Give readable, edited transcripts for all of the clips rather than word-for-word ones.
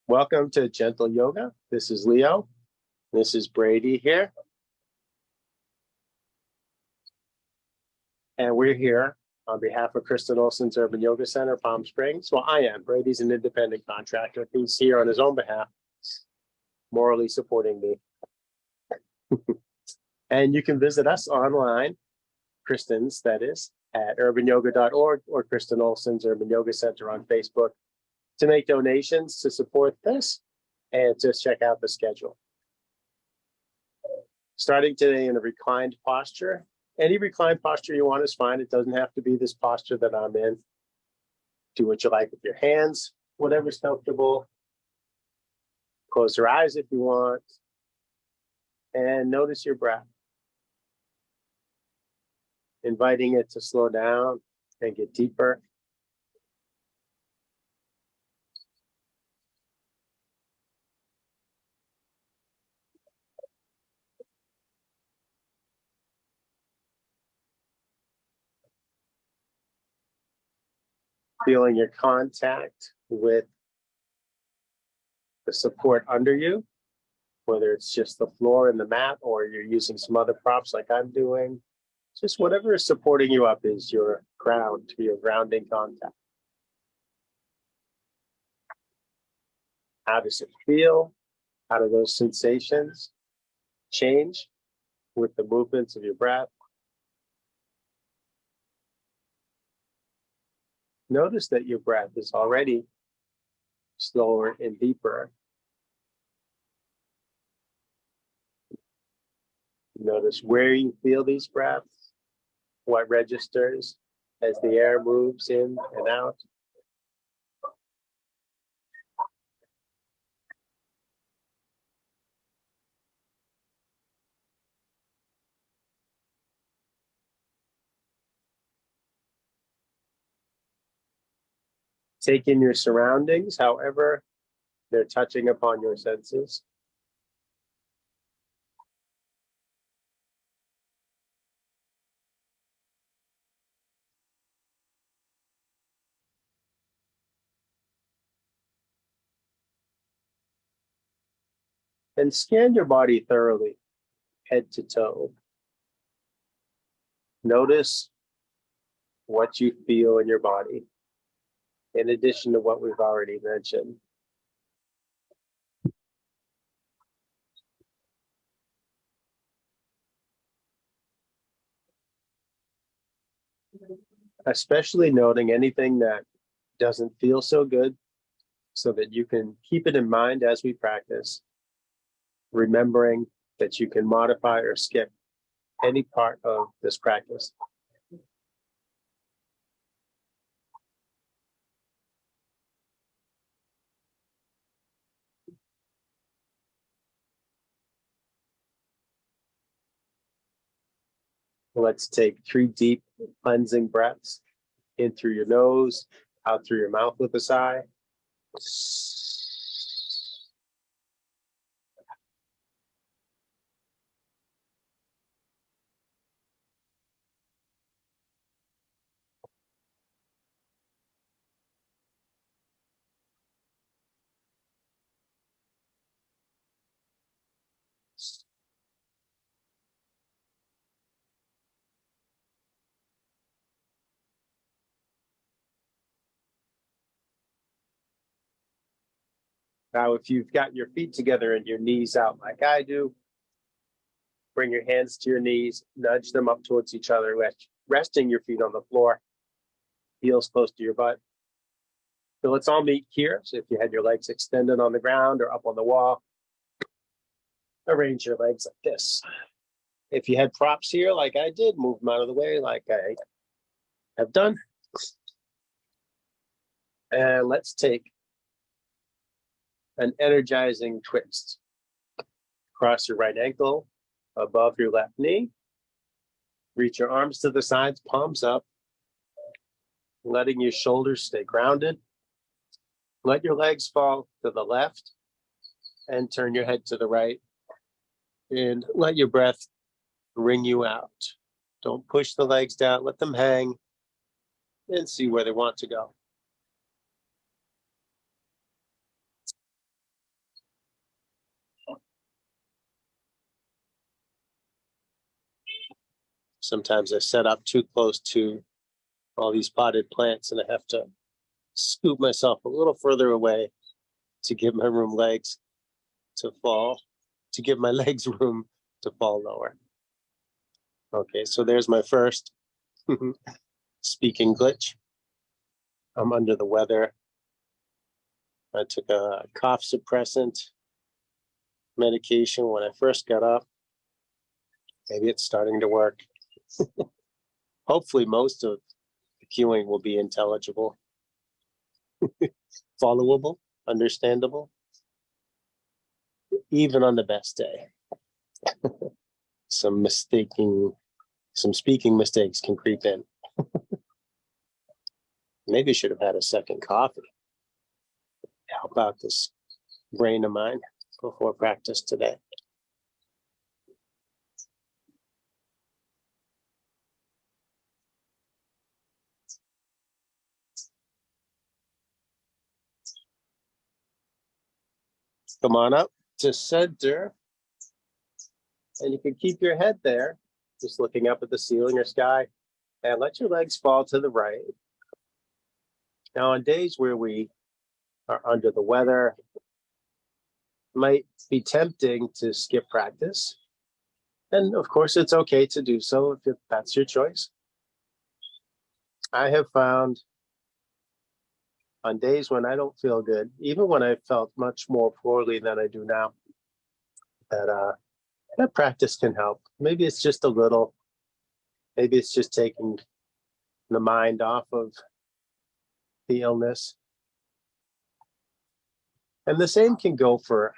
Welcome to Gentle Yoga. This is Leo. This is Brady here. And we're here on behalf of Kristen Olson's Urban Yoga Center, Palm Springs. Well, I am. Brady's an independent contractor. He's here on his own behalf, morally supporting me. And you can visit us online, Kristen's, that is, at urbanyoga.org or Kristen Olson's Urban Yoga Center on Facebook to make donations to support this and just check out the schedule. Starting today in a reclined posture. Any reclined posture you want is fine. It doesn't have to be this posture that I'm in. Do what you like with your hands, whatever's comfortable. Close your eyes if you want. And notice your breath. Inviting it to slow down and get deeper. Feeling your contact with the support under you, whether it's just the floor and the mat or you're using some other props like I'm doing. Just whatever is supporting you up is your ground, your grounding contact. How does it feel? How do those sensations change with the movements of your breath? Notice that your breath is already slower and deeper. Notice where you feel these breaths, what registers as the air moves in and out. Take in your surroundings, however they're touching upon your senses. And scan your body thoroughly, head to toe. Notice what you feel in your body, in addition to what we've already mentioned. Especially noting anything that doesn't feel so good, so that you can keep it in mind as we practice, remembering that you can modify or skip any part of this practice. Let's take 3 deep cleansing breaths in through your nose, out through your mouth with a sigh. Now, if you've got your feet together and your knees out like I do, bring your hands to your knees, nudge them up towards each other, resting your feet on the floor, heels close to your butt. So let's all meet here. So if you had your legs extended on the ground or up on the wall, arrange your legs like this. If you had props here like I did, move them out of the way like I have done. And let's take an energizing twist. Cross your right ankle above your left knee. Reach your arms to the sides, palms up, letting your shoulders stay grounded. Let your legs fall to the left and turn your head to the right. And let your breath bring you out. Don't push the legs down, let them hang and see where they want to go. Sometimes I set up too close to all these potted plants and I have to scoop myself a little further away to give my legs to fall, to give my legs room to fall lower. Okay, so there's my first speaking glitch. I'm under the weather. I took a cough suppressant medication when I first got up. Maybe it's starting to work. Hopefully most of the cueing will be intelligible, followable, understandable, even on the best day. Some speaking mistakes can creep in. Maybe I should have had a second coffee. Help out this brain of mine before practice today. Come on up to center. And you can keep your head there, just looking up at the ceiling or sky, and let your legs fall to the right. Now, on days where we are under the weather, it might be tempting to skip practice. And of course, it's okay to do so if that's your choice. I have found on days when I don't feel good, even when I felt much more poorly than I do now, that practice can help. Maybe it's just a little, maybe it's just taking the mind off of the illness. And the same can go for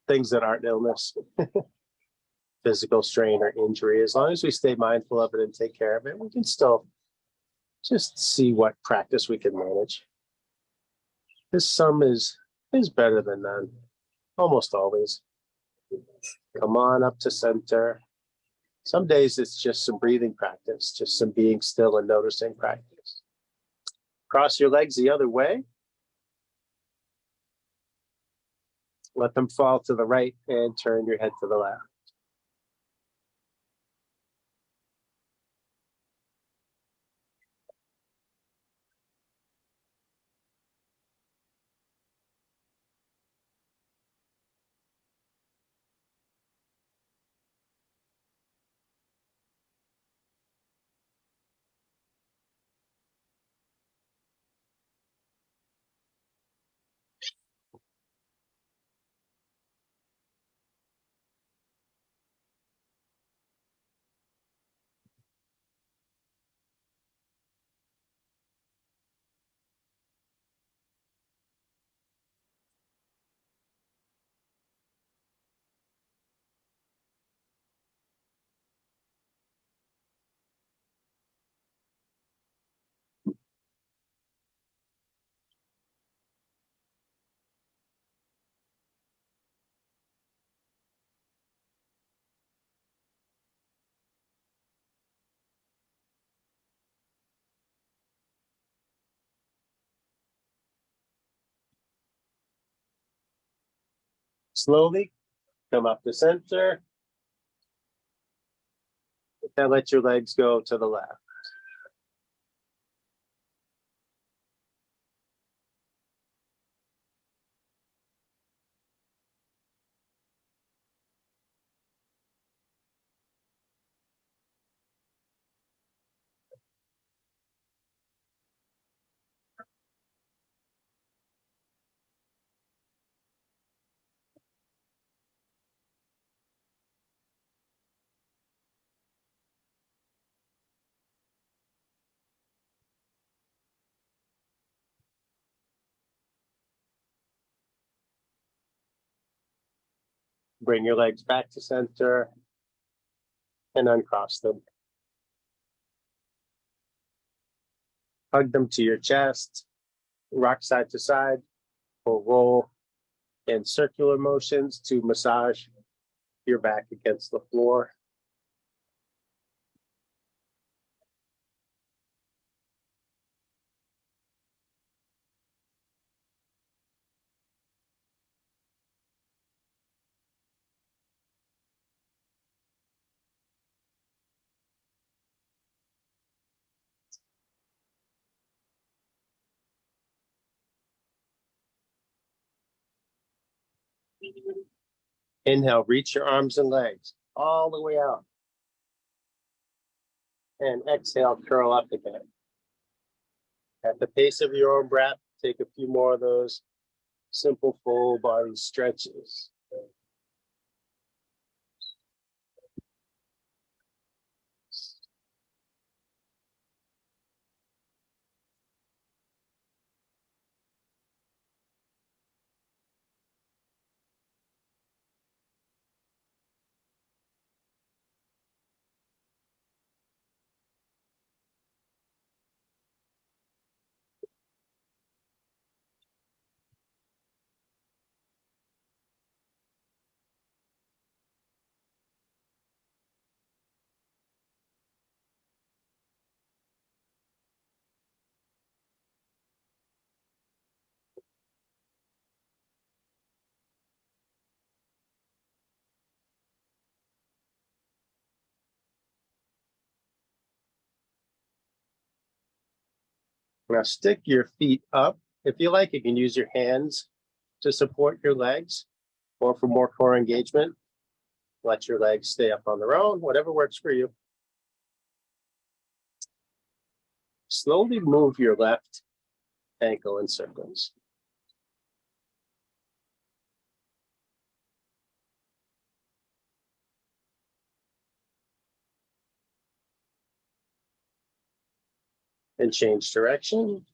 things that aren't illness, physical strain or injury. As long as we stay mindful of it and take care of it, we can still just see what practice we can manage. This some is better than none, almost always. Come on up to center. Some days it's just some breathing practice, just some being still and noticing practice. Cross your legs the other way. Let them fall to the right and turn your head to the left. Slowly come up to center and let your legs go to the left. Bring your legs back to center and uncross them. Hug them to your chest, rock side to side, or roll in circular motions to massage your back against the floor. Inhale, reach your arms and legs all the way out. And exhale, curl up again. At the pace of your own breath, take a few more of those simple full body stretches. Now stick your feet up. If you like, you can use your hands to support your legs, or for more core engagement, let your legs stay up on their own, whatever works for you. Slowly move your left ankle in circles. And change direction.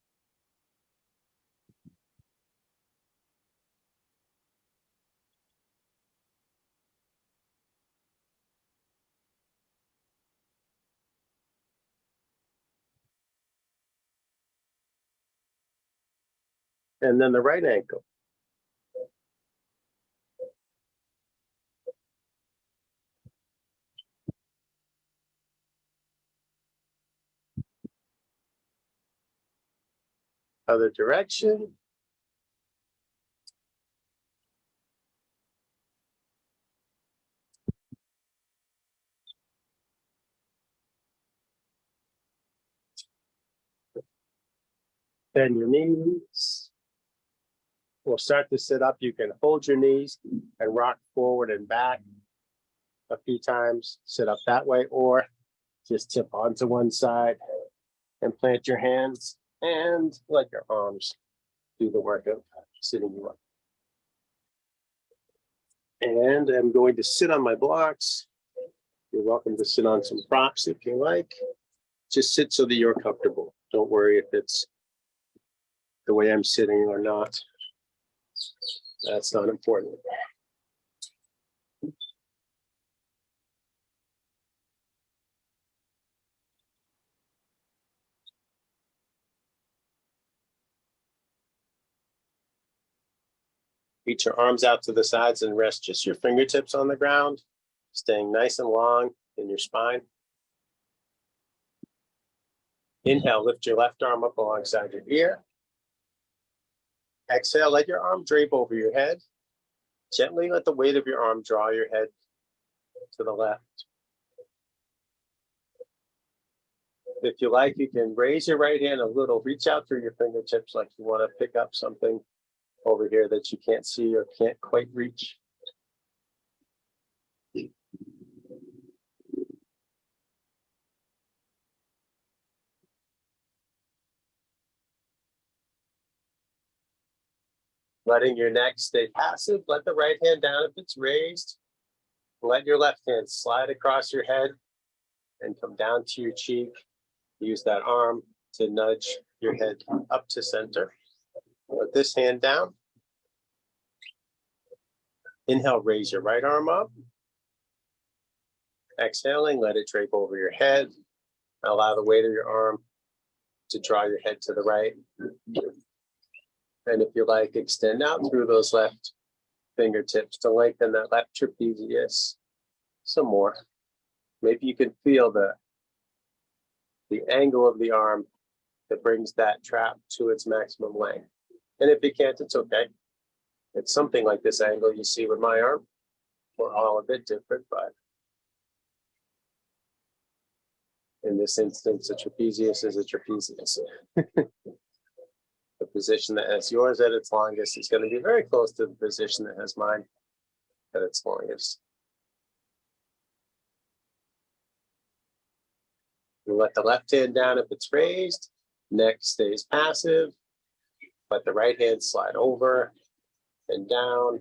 And then the right ankle. Other direction. Bend your knees. We'll start to sit up. You can hold your knees and rock forward and back a few times. Sit up that way, or just tip onto one side and plant your hands and let your arms do the work of sitting you up. And I'm going to sit on my blocks. You're welcome to sit on some props if you like. Just sit so that you're comfortable. Don't worry if it's the way I'm sitting or not. That's not important. Reach your arms out to the sides and rest just your fingertips on the ground, staying nice and long in your spine. Inhale, lift your left arm up alongside your ear. Exhale, let your arm drape over your head. Gently let the weight of your arm draw your head to the left. If you like, you can raise your right hand a little, reach out through your fingertips like you want to pick up something over here that you can't see or can't quite reach. Letting your neck stay passive. Let the right hand down if it's raised. Let your left hand slide across your head and come down to your cheek. Use that arm to nudge your head up to center. Put this hand down. Inhale, raise your right arm up. Exhaling, let it drape over your head. Allow the weight of your arm to draw your head to the right. And if you like, extend out through those left fingertips to lengthen that left trapezius some more. Maybe you can feel the angle of the arm that brings that trap to its maximum length. And if you can't, it's okay. It's something like this angle you see with my arm. We're all a bit different, but in this instance, a trapezius is a trapezius. The position that has yours at its longest is going to be very close to the position that has mine at its longest. You let the left hand down if it's raised. Neck stays passive. Let the right hand slide over and down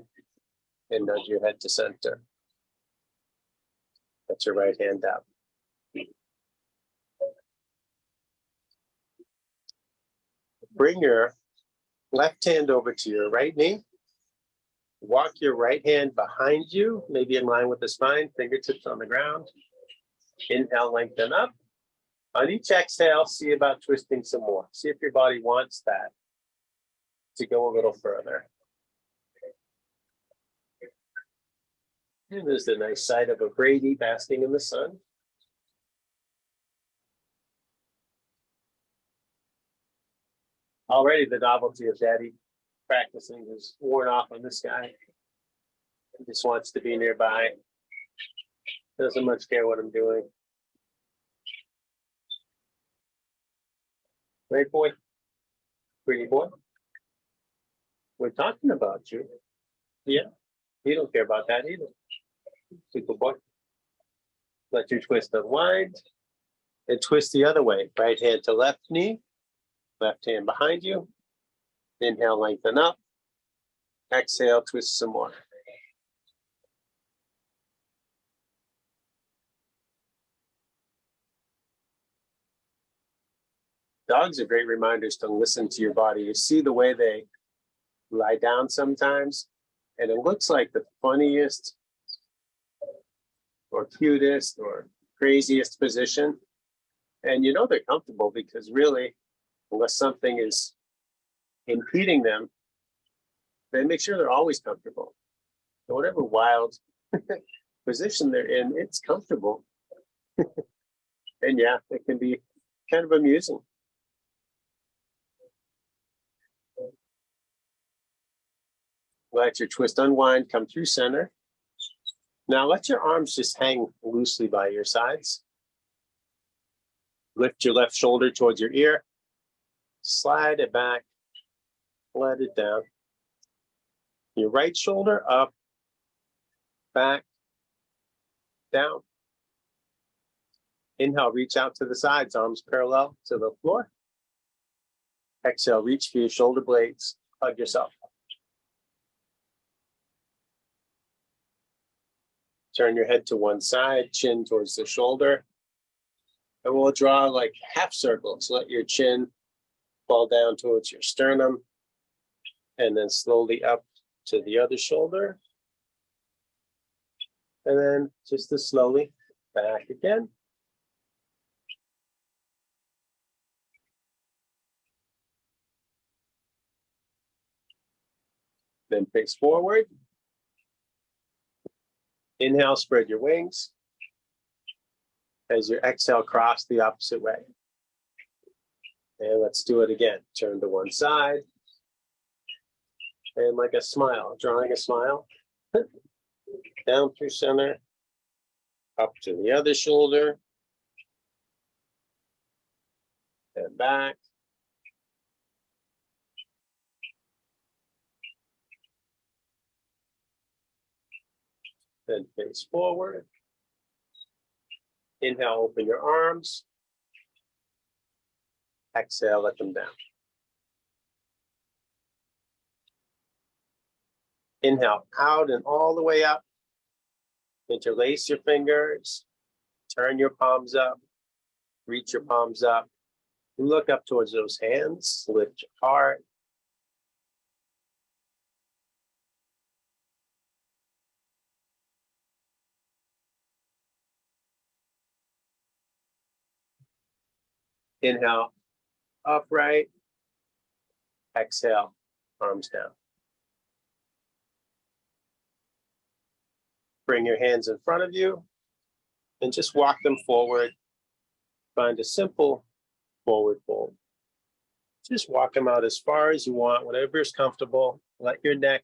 and nudge your head to center. Let your right hand up. Bring your left hand over to your right knee. Walk your right hand behind you, maybe in line with the spine, fingertips on the ground. Inhale, lengthen up. On each exhale, see about twisting some more. See if your body wants that to go a little further. And there's the nice sight of a Brady basking in the sun. Already the novelty of daddy practicing is worn off on this guy. He just wants to be nearby. Doesn't much care what I'm doing. Right, boy? Pretty boy? We're talking about you. Yeah, you don't care about that either. Super boy. Let your twist unwind. And twist the other way. Right hand to left knee. Left hand behind you. Inhale, lengthen up. Exhale, twist some more. Dogs are great reminders to listen to your body. You see the way they lie down sometimes, and it looks like the funniest or cutest or craziest position. And you know they're comfortable because really, unless something is impeding them, they make sure they're always comfortable. So whatever wild position they're in, it's comfortable. And yeah, it can be kind of amusing. Let your twist unwind, come through center. Now let your arms just hang loosely by your sides. Lift your left shoulder towards your ear. Slide it back. Let it down. Your right shoulder up, back, down. Inhale, reach out to the sides, arms parallel to the floor. Exhale, reach for your shoulder blades. Hug yourself. Turn your head to one side, chin towards the shoulder. And we'll draw like half circles. Let your chin fall down towards your sternum. And then slowly up to the other shoulder. And then just as slowly back again. Then face forward. Inhale, spread your wings. As you exhale, cross the opposite way. And let's do it again. Turn to one side. And like a smile, drawing a smile. Down through center. Up to the other shoulder. And back. Then face forward. Inhale, open your arms. Exhale, let them down. Inhale, out and all the way up. Interlace your fingers. Turn your palms up. Reach your palms up. Look up towards those hands. Lift your heart. Inhale, upright. Exhale, arms down. Bring your hands in front of you and just walk them forward. Find a simple forward fold. Just walk them out as far as you want, whatever is comfortable. Let your neck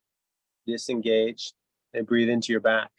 disengage and breathe into your back.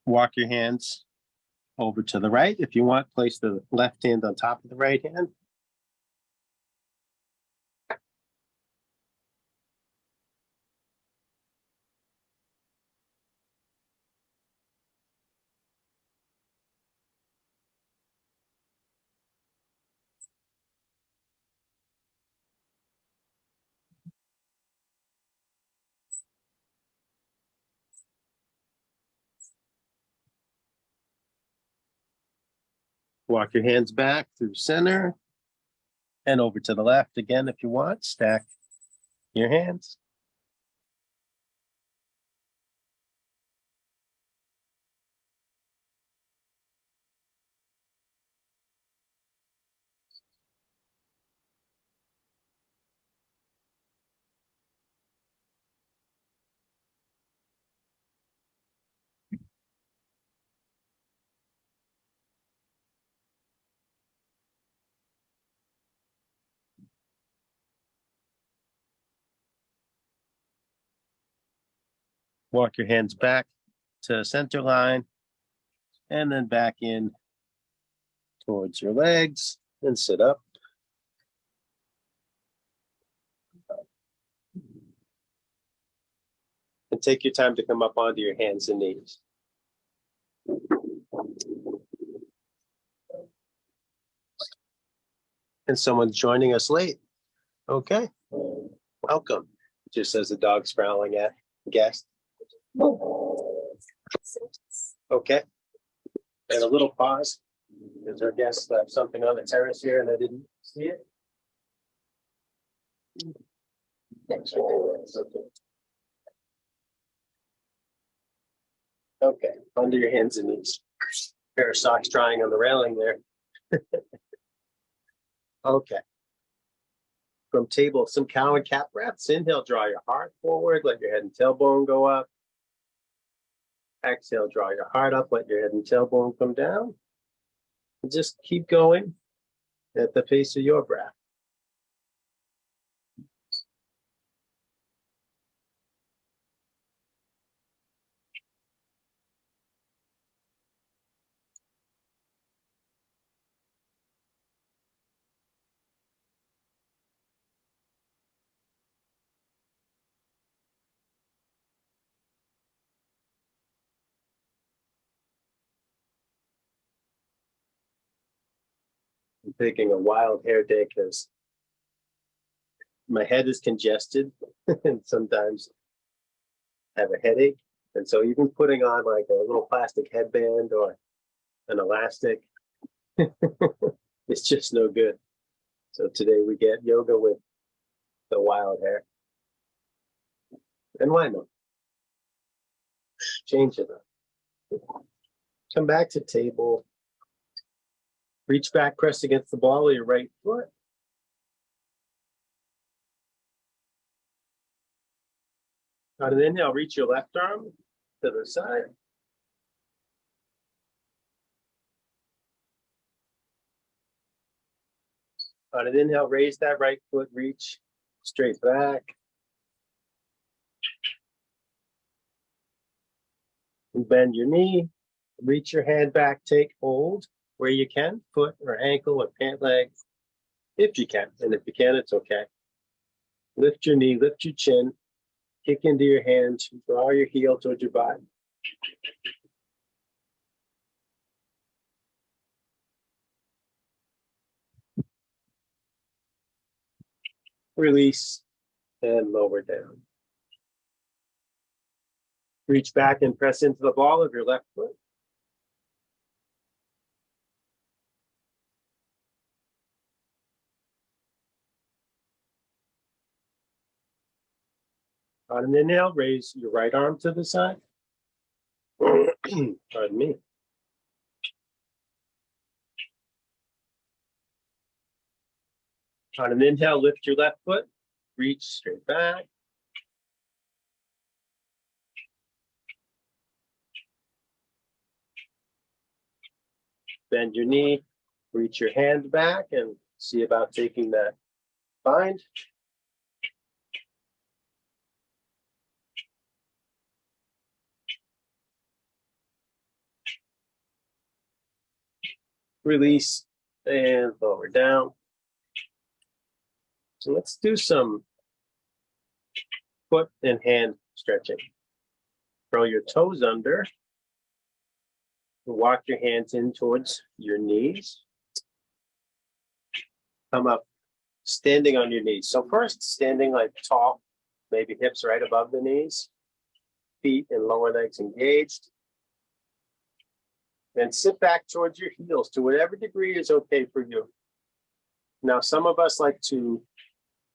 Walk your hands over to the right. If you want, place the left hand on top of the right hand. Walk your hands back through center and over to the left again if you want. Stack your hands. Walk your hands back to center line and then back in towards your legs and sit up. And take your time to come up onto your hands and knees. And someone's joining us late. Okay, welcome. Just says the dog's growling at guest. Okay, and a little pause. Because our guests left something on the terrace here and I didn't see it. Okay, under your hands and knees. Pair of socks drying on the railing there. Okay. From table, some cow and cat breaths. Inhale, draw your heart forward, let your head and tailbone go up. Exhale, draw your heart up, let your head and tailbone come down. And just keep going at the pace of your breath. I'm taking a wild hair day because my head is congested and sometimes I have a headache. And so even putting on like a little plastic headband or an elastic, it's just no good. So today we get yoga with the wild hair. And why not? Change it up. Come back to table. Reach back, press against the ball of your right foot. On an inhale, reach your left arm to the side. On an inhale, raise that right foot, reach straight back. And bend your knee, reach your hand back, take hold where you can, foot or ankle or pant leg, if you can. And if you can, it's okay. Lift your knee, lift your chin, kick into your hands, draw your heel towards your body. Release and lower down. Reach back and press into the ball of your left foot. On an inhale, raise your right arm to the side. Pardon me. On an inhale, lift your left foot, reach straight back. Bend your knee, reach your hand back and see about taking that bind. release, and lower down. So let's do some foot and hand stretching. Curl your toes under. Walk your hands in towards your knees. Come up, standing on your knees. So first, standing like tall, maybe hips right above the knees, feet and lower legs engaged. Then sit back towards your heels to whatever degree is okay for you. Now, some of us like to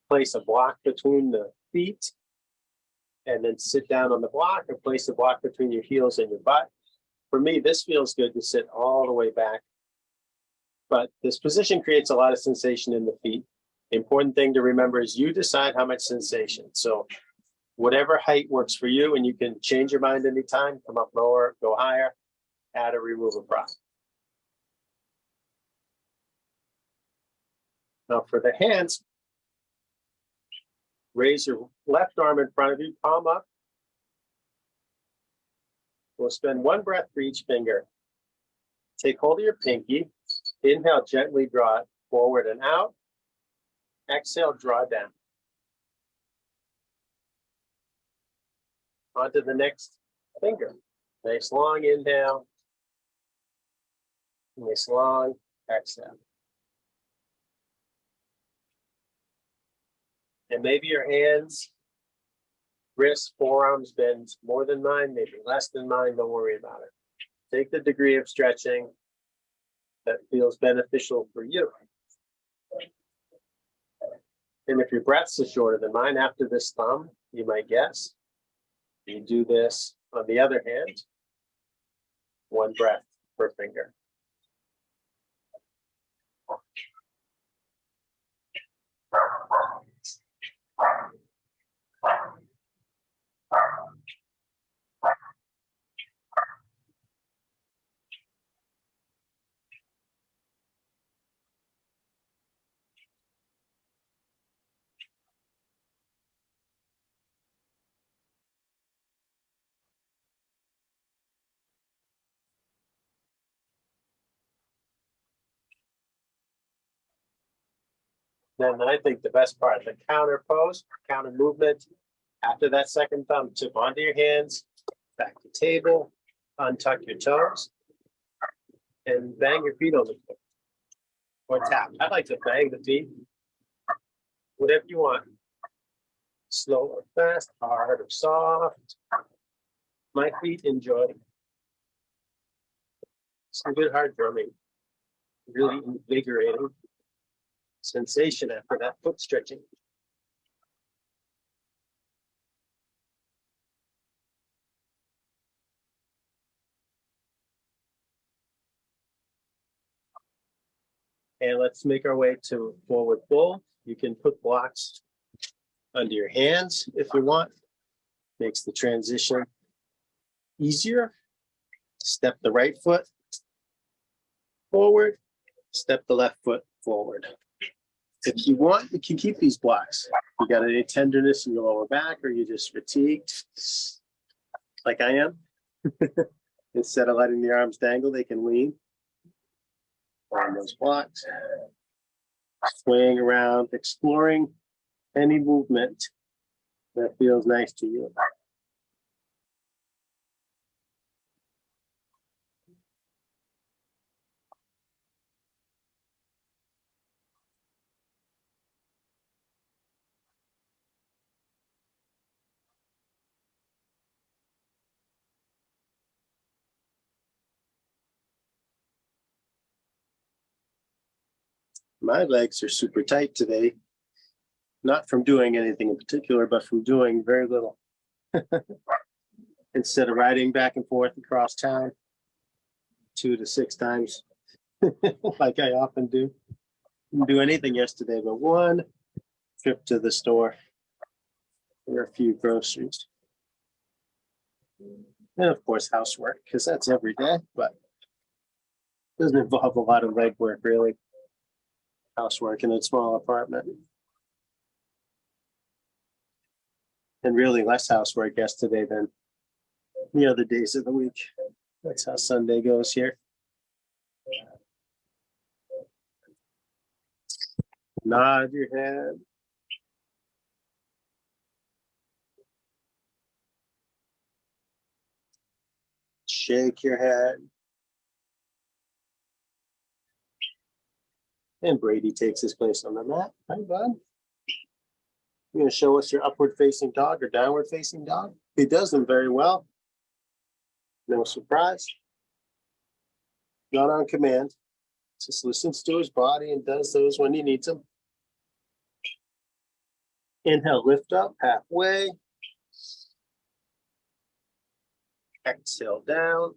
place a block between the feet and then sit down on the block, or place a block between your heels and your butt. For me, this feels good to sit all the way back. But this position creates a lot of sensation in the feet. The important thing to remember is you decide how much sensation. So whatever height works for you, and you can change your mind anytime, come up lower, go higher, add or remove a prop. Now for the hands, raise your left arm in front of you, palm up. We'll spend one breath for each finger. Take hold of your pinky. Inhale, gently draw it forward and out. Exhale, draw down. On to the next finger. Nice long inhale. Nice long exhale. And maybe your hands, wrists, forearms bend more than mine, maybe less than mine. Don't worry about it. Take the degree of stretching that feels beneficial for you. And if your breaths are shorter than mine, after this thumb, you might guess, you do this on the other hand, one breath per finger. Then I think the best part, the counter pose, counter movement. After that second thumb, tip onto your hands, back to table, untuck your toes, and bang your feet on the floor. Or tap. I like to bang the feet. Whatever you want. Slow or fast, hard or soft. My feet enjoy some good hard drumming. Really invigorating sensation after that foot stretching. And let's make our way to forward fold. You can put blocks under your hands if you want. Makes the transition easier. Step the right foot forward, step the left foot forward. If you want, you can keep these blocks. You got any tenderness in your lower back, or you're just fatigued, like I am. Instead of letting the arms dangle, they can lean on those blocks. Swaying around, exploring any movement that feels nice to you. My legs are super tight today, not from doing anything in particular, but from doing very little. Instead of riding back and forth across town 2 to 6 times, like I often do. Didn't do anything yesterday, but one trip to the store for a few groceries. And of course, housework, because that's every day, but doesn't involve a lot of leg work, really. Housework in a small apartment. And really less housework yesterday than the other days of the week. That's how Sunday goes here. Nod your head. Shake your head. And Brady takes his place on the mat. Hi, bud. You're going to show us your upward facing dog or downward facing dog? He does them very well. No surprise. Not on command. Just listens to his body and does those when he needs them. Inhale, lift up halfway. Exhale down.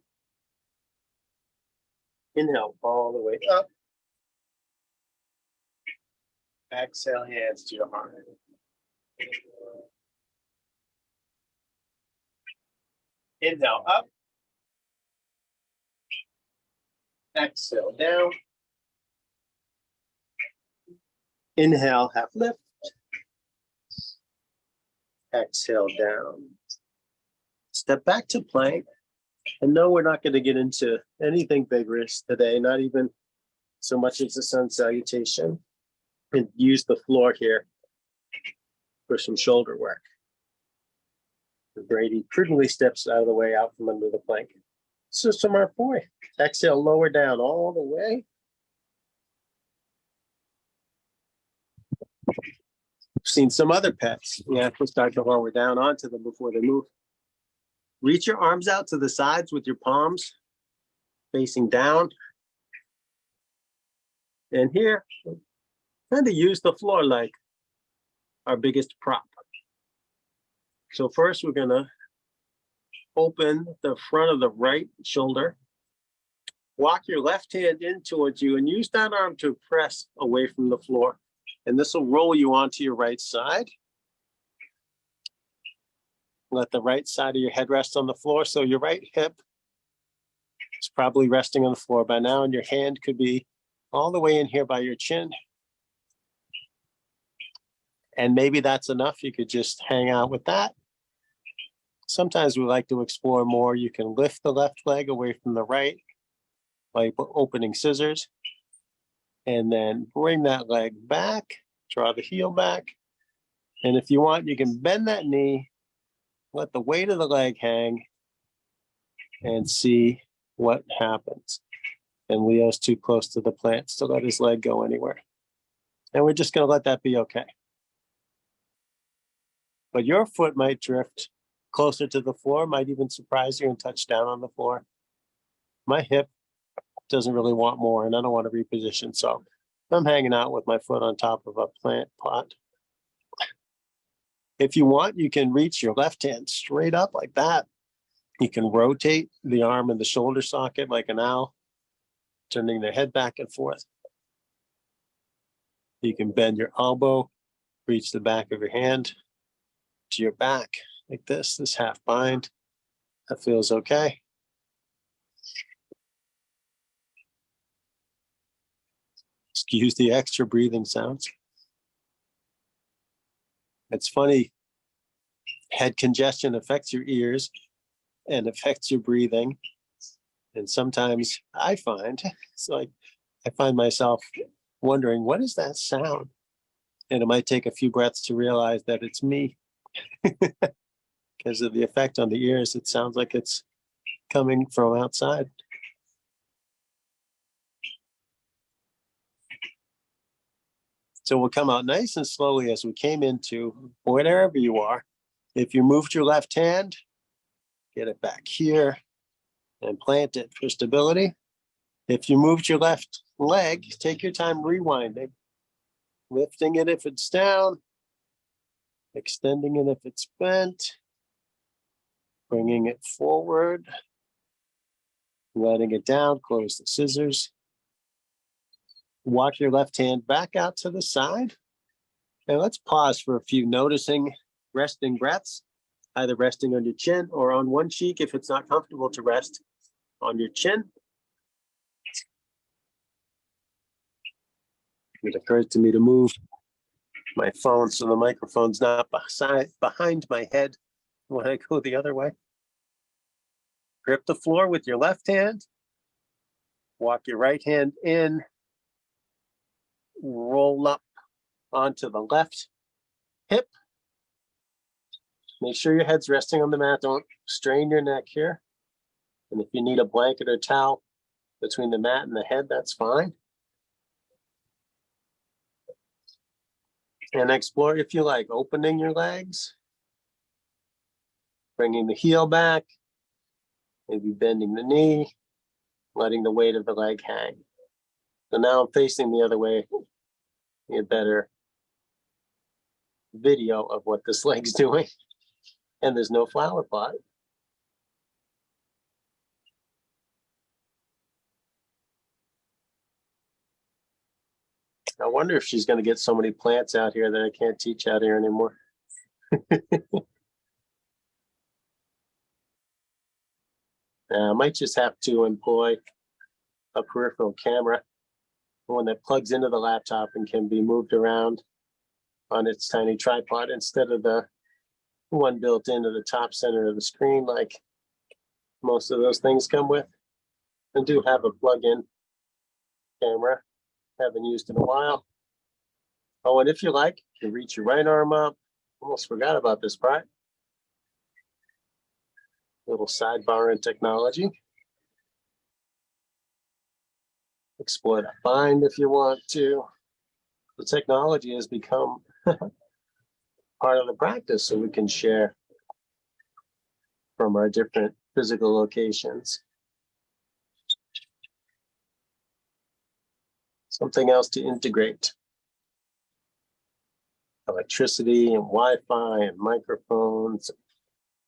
Inhale all the way up. Exhale, hands to your heart. Inhale up. Exhale down. Inhale, half lift. Exhale down. Step back to plank. And no, we're not going to get into anything vigorous today, not even so much as the sun salutation. And use the floor here for some shoulder work. Brady prudently steps out of the way, out from under the plank. So some our boy. Exhale, lower down all the way. I've seen some other pets. You have to start to lower down onto them before they move. Reach your arms out to the sides with your palms facing down. And here, kind of use the floor like our biggest prop. So first we're gonna open the front of the right shoulder. Walk your left hand in towards you and use that arm to press away from the floor. And this will roll you onto your right side. Let the right side of your head rest on the floor. So your right hip is probably resting on the floor by now, and your hand could be all the way in here by your chin. And maybe that's enough. You could just hang out with that. Sometimes we like to explore more. You can lift the left leg away from the right by opening scissors. And then bring that leg back, draw the heel back. And if you want, you can bend that knee, let the weight of the leg hang, and see what happens. And Leo's too close to the plants to let his leg go anywhere. And we're just going to let that be okay. But your foot might drift closer to the floor, might even surprise you and touch down on the floor. My hip doesn't really want more, and I don't want to reposition. So I'm hanging out with my foot on top of a plant pot. If you want, you can reach your left hand straight up like that. You can rotate the arm in the shoulder socket like an owl, turning their head back and forth. You can bend your elbow, reach the back of your hand to your back like this half bind. That feels okay. Excuse the extra breathing sounds. It's funny, head congestion affects your ears and affects your breathing. And sometimes I find, it's like, I find myself wondering, what is that sound? And it might take a few breaths to realize that it's me. Because of the effect on the ears, it sounds like it's coming from outside. So we'll come out nice and slowly as we came into wherever you are. If you moved your left hand, get it back here and plant it for stability. If you moved your left leg, take your time rewinding, lifting it if it's down, extending it if it's bent, bringing it forward, letting it down, close the scissors. Walk your left hand back out to the side. And let's pause for a few, noticing resting breaths, either resting on your chin or on one cheek if it's not comfortable to rest on your chin. It occurs to me to move my phone so the microphone's not behind my head when I go the other way. Grip the floor with your left hand. Walk your right hand in. Roll up onto the left hip. Make sure your head's resting on the mat. Don't strain your neck here. And if you need a blanket or towel between the mat and the head, that's fine. And explore, if you like, opening your legs, bringing the heel back, maybe bending the knee, letting the weight of the leg hang. So now I'm facing the other way. Get a better video of what this leg's doing. And there's no flower pot. I wonder if she's going to get so many plants out here that I can't teach out here anymore. I might just have to employ a peripheral camera, one that plugs into the laptop and can be moved around on its tiny tripod instead of the one built into the top center of the screen like most of those things come with. I do have a plug-in camera, haven't used in a while. Oh, and if you like, you can reach your right arm up. Almost forgot about this part. Little sidebar in technology. Explore the bind if you want to. The technology has become part of the practice, so we can share from our different physical locations. Something else to integrate. Electricity and Wi-Fi and microphones,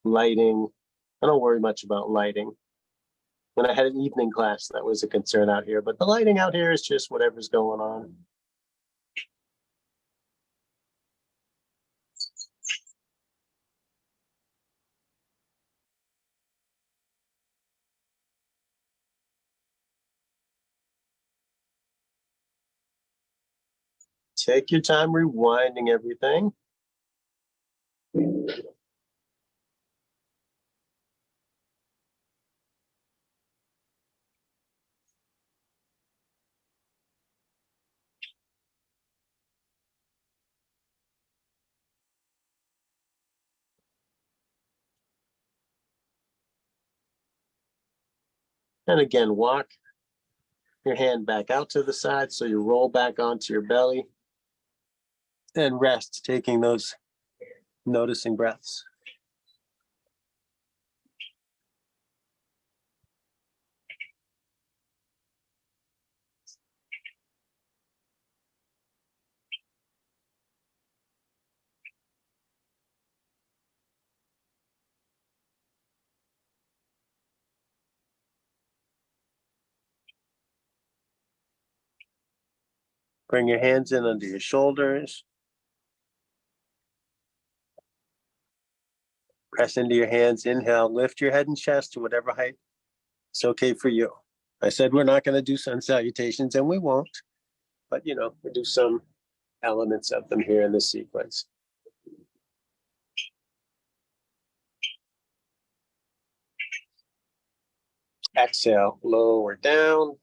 lighting. I don't worry much about lighting. When I had an evening class, that was a concern out here, but the lighting out here is just whatever's going on. Take your time rewinding everything. And again, walk your hand back out to the side so you roll back onto your belly and rest, taking those noticing breaths. Bring your hands in under your shoulders. Press into your hands. Inhale, lift your head and chest to whatever height it's okay for you. I said we're not going to do sun salutations, and we won't. But, we do some elements of them here in this sequence. Exhale, lower down.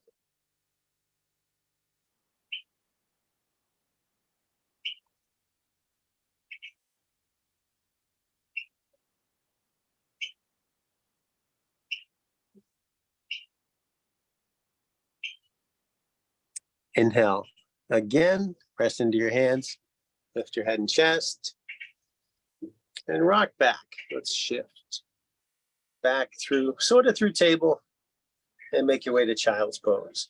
Inhale. Again, press into your hands. Lift your head and chest. And rock back. Let's shift. Back through, sort of through table, and make your way to child's pose.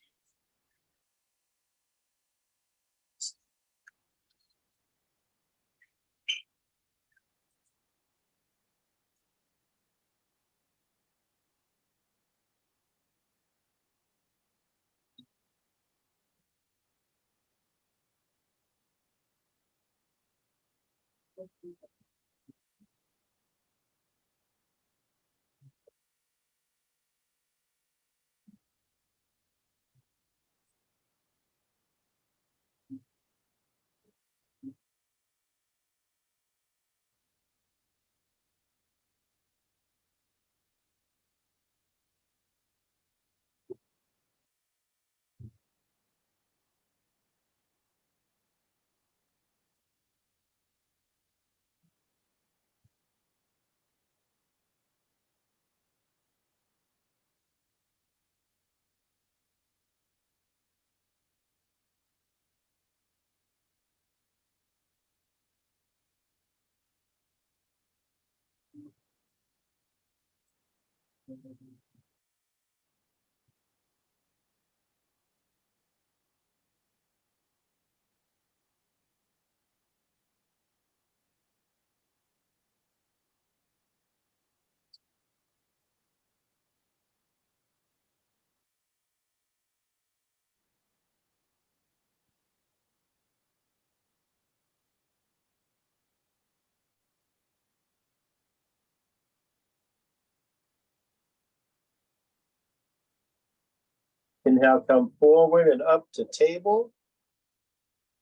Inhale, come forward and up to table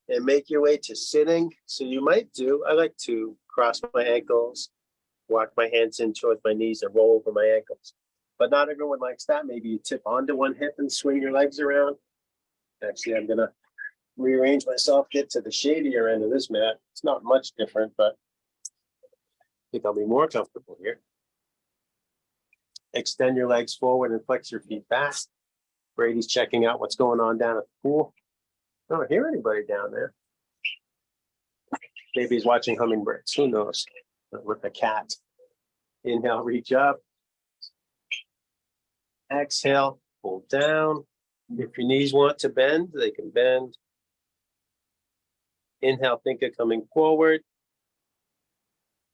and make your way to sitting. So you might do, I like to cross my ankles, walk my hands in towards my knees and roll over my ankles. But not everyone likes that. Maybe you tip onto one hip and swing your legs around. Actually, I'm gonna rearrange myself, get to the shadier end of this mat. It's not much different, but I think I'll be more comfortable here. Extend your legs forward and flex your feet back. Brady's checking out what's going on down at the pool. I don't hear anybody down there. Maybe he's watching hummingbirds. Who knows? With the cat. Inhale, reach up. Exhale, pull down. If your knees want to bend, they can bend. Inhale, think of coming forward.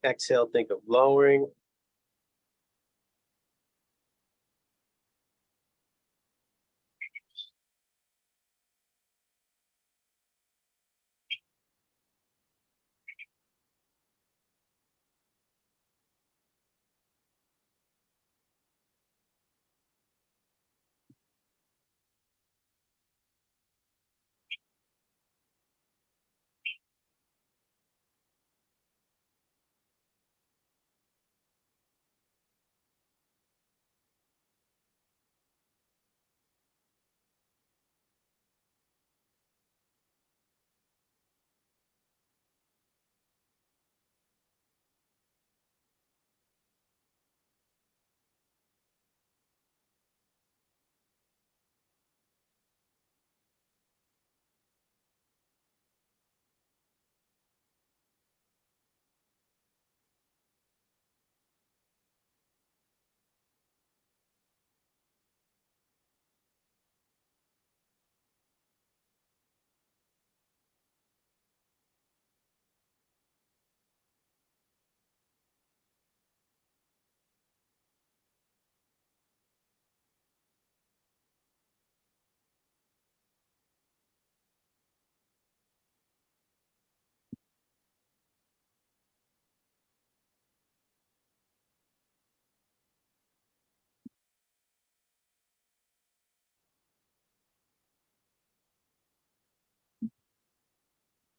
Exhale, think of lowering.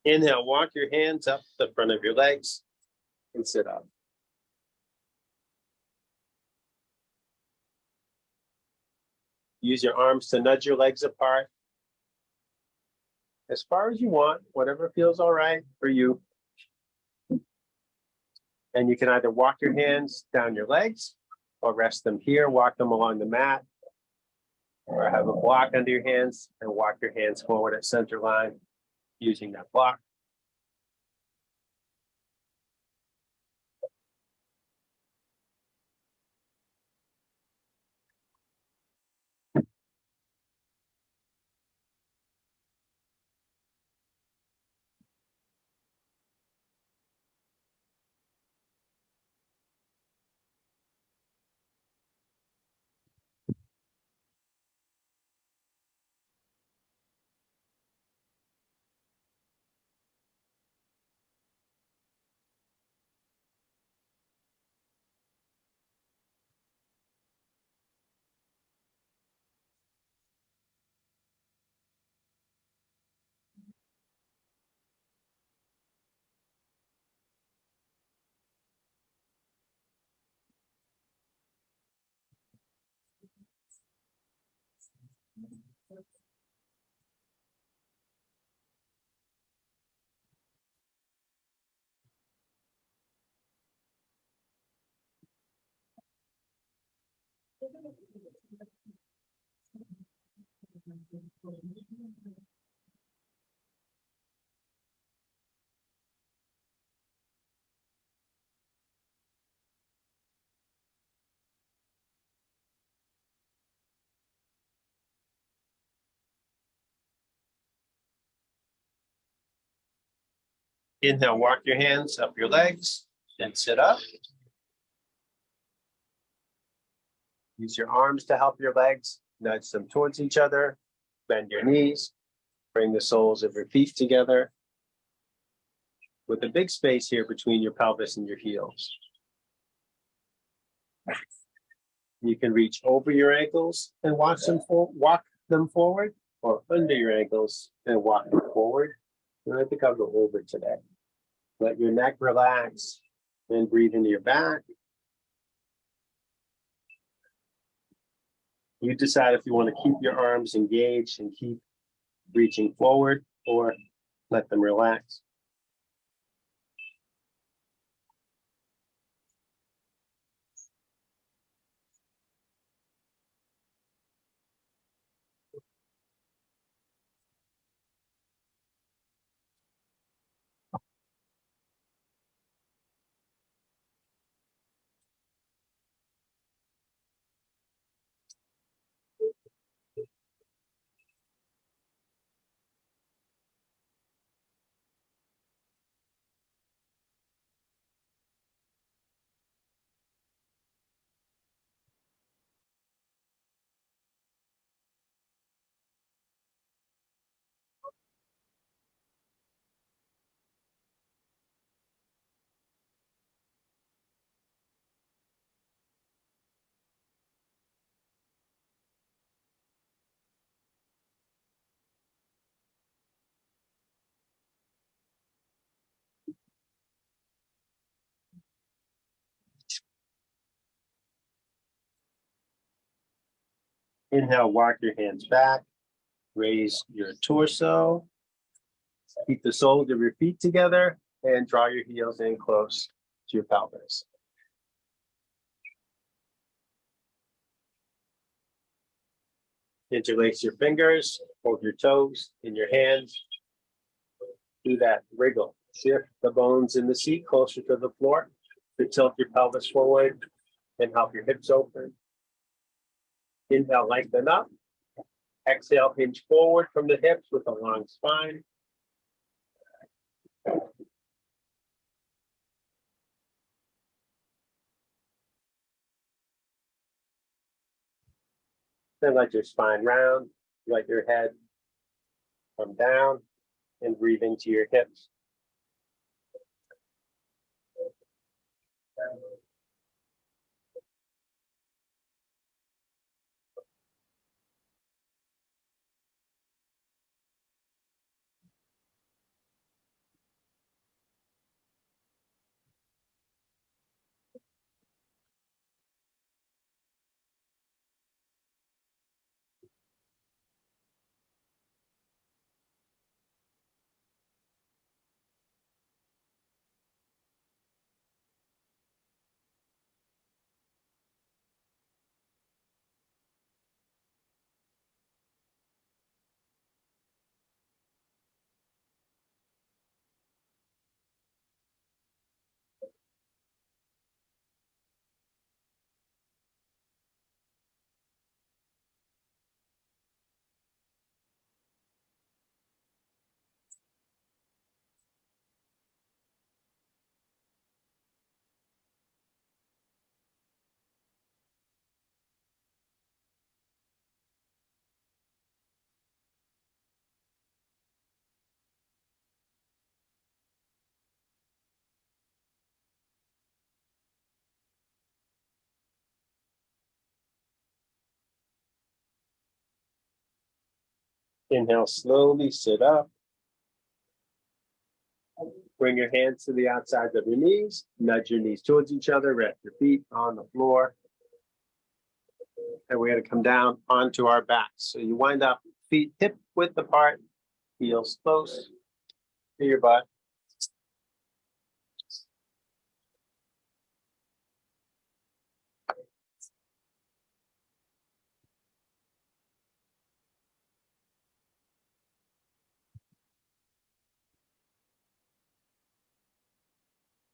Inhale, walk your hands up the front of your legs and sit up. Use your arms to nudge your legs apart as far as you want, whatever feels all right for you. And you can either walk your hands down your legs or rest them here, walk them along the mat, or have a block under your hands and walk your hands forward at center line using that block. Inhale, walk your hands up your legs and sit up. Use your arms to help your legs, nudge them towards each other. Bend your knees, bring the soles of your feet together with a big space here between your pelvis and your heels. You can reach over your ankles and walk them forward, or under your ankles and walk them forward. And I think I'll go over today. Let your neck relax and breathe into your back. You decide if you want to keep your arms engaged and keep reaching forward or let them relax. Inhale, walk your hands back, raise your torso, keep the soles of your feet together, and draw your heels in close to your pelvis. Interlace your fingers, hold your toes in your hands. Do that wriggle. Shift the bones in the seat closer to the floor to tilt your pelvis forward and help your hips open. Inhale, lengthen up. Exhale, hinge forward from the hips with a long spine. Then let your spine round. Let your head come down and breathe into your hips. Inhale, slowly sit up. Bring your hands to the outsides of your knees. Nudge your knees towards each other. Rest your feet on the floor. And we're going to come down onto our backs. So you wind up feet hip width apart, heels close to your butt.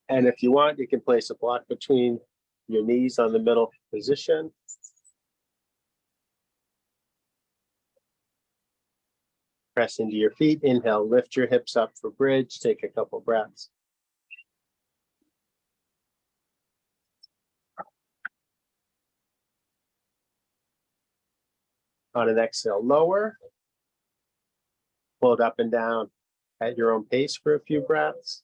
And if you want, you can place a block between your knees on the middle position. Press into your feet. Inhale, lift your hips up for bridge. Take a couple breaths. On an exhale, lower. Hold up and down at your own pace for a few breaths.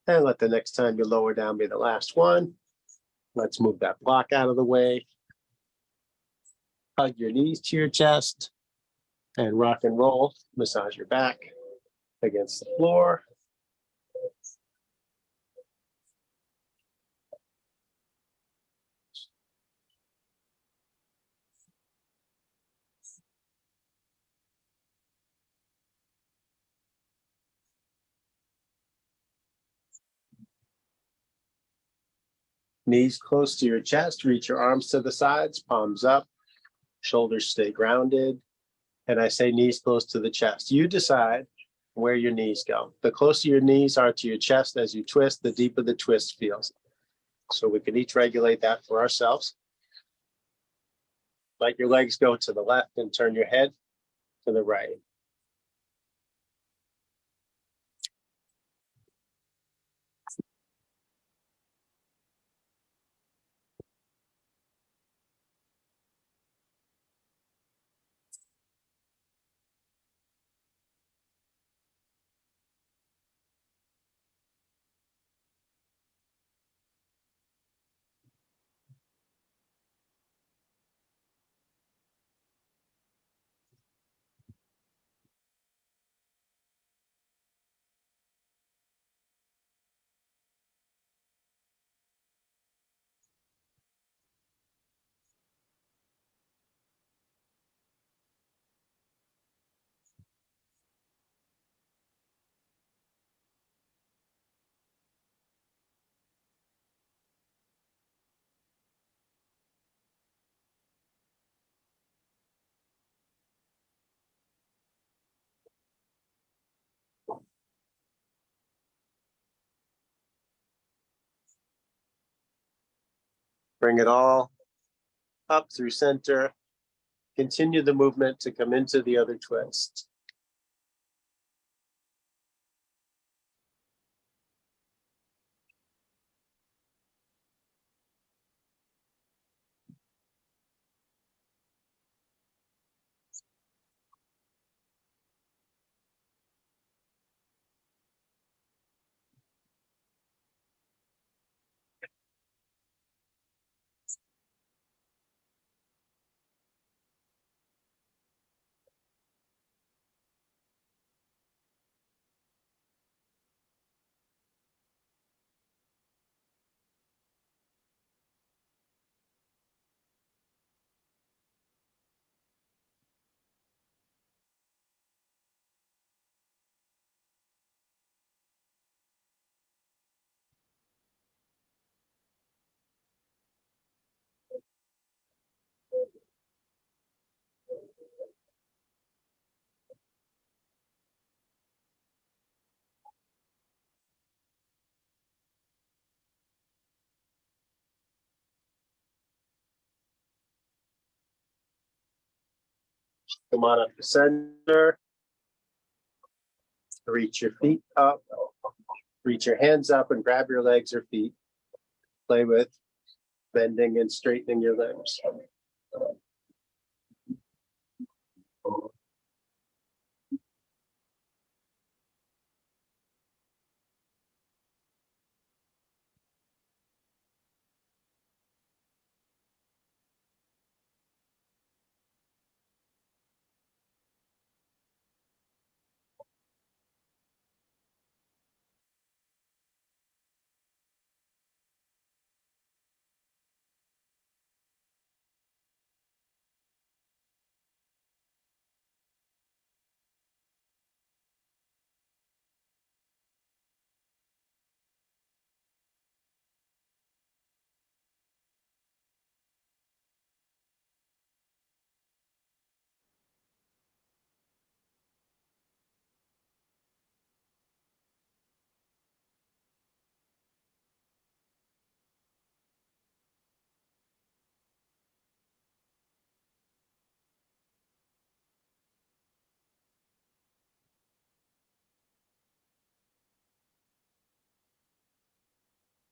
And let the next time you lower down be the last one. Let's move that block out of the way. Hug your knees to your chest and rock and roll. Massage your back against the floor. Knees close to your chest. Reach your arms to the sides, palms up. Shoulders stay grounded. And I say knees close to the chest. You decide where your knees go. The closer your knees are to your chest as you twist, the deeper the twist feels. So we can each regulate that for ourselves. Let your legs go to the left and turn your head to the right. Bring it all up through center. Continue the movement to come into the other twist. Come on up to center. Reach your feet up. Reach your hands up and grab your legs or feet. Play with bending and straightening your limbs.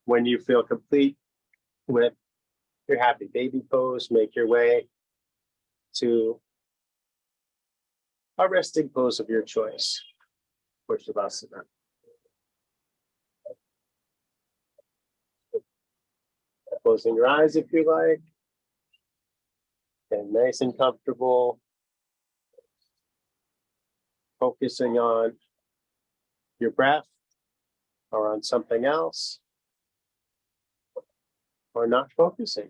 When you feel complete with your happy baby pose, make your way to a resting pose of your choice for Shavasana. Closing your eyes if you like, and nice and comfortable, focusing on your breath or on something else, or not focusing.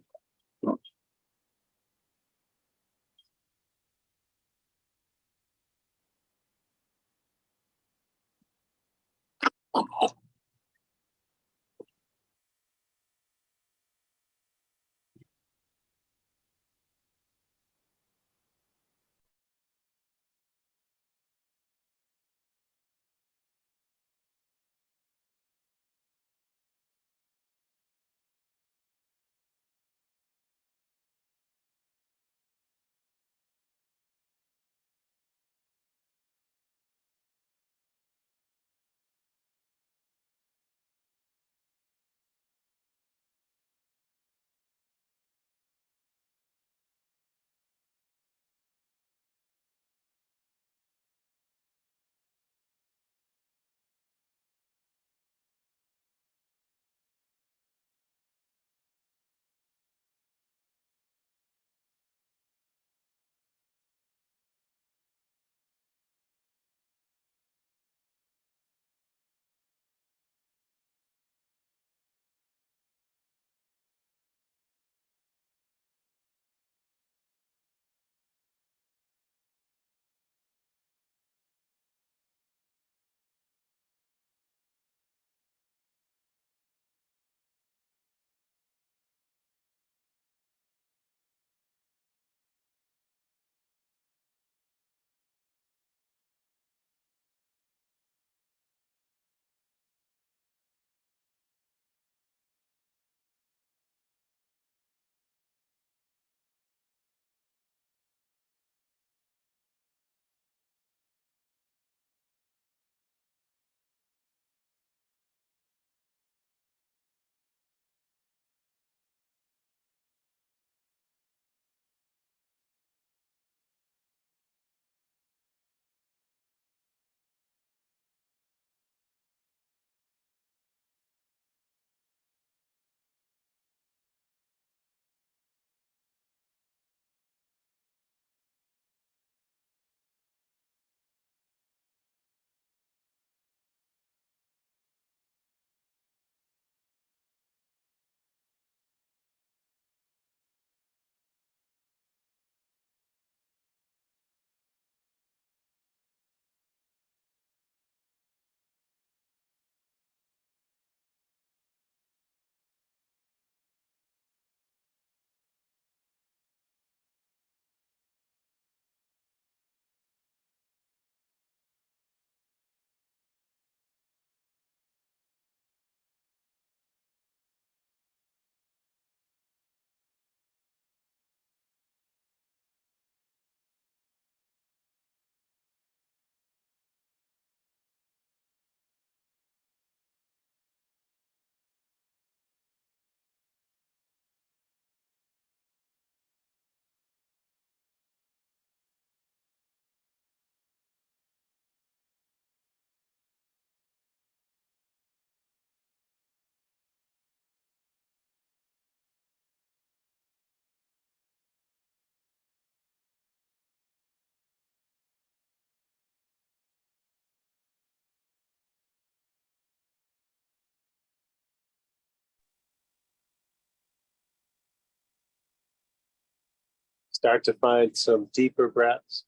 Start to find some deeper breaths.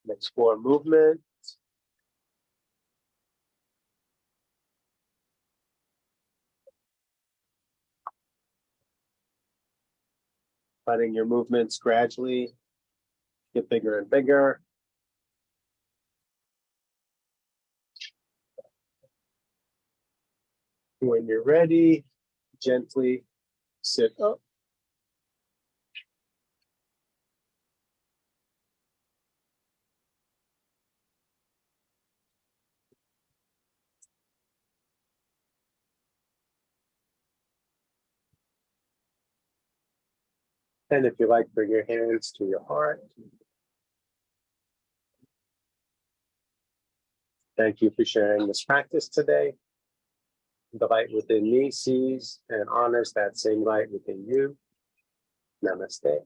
Explore movement. Letting your movements gradually get bigger and bigger. When you're ready, gently sit up. And if you like, bring your hands to your heart. Thank you for sharing this practice today. The light within me sees and honors that same light within you. Namaste.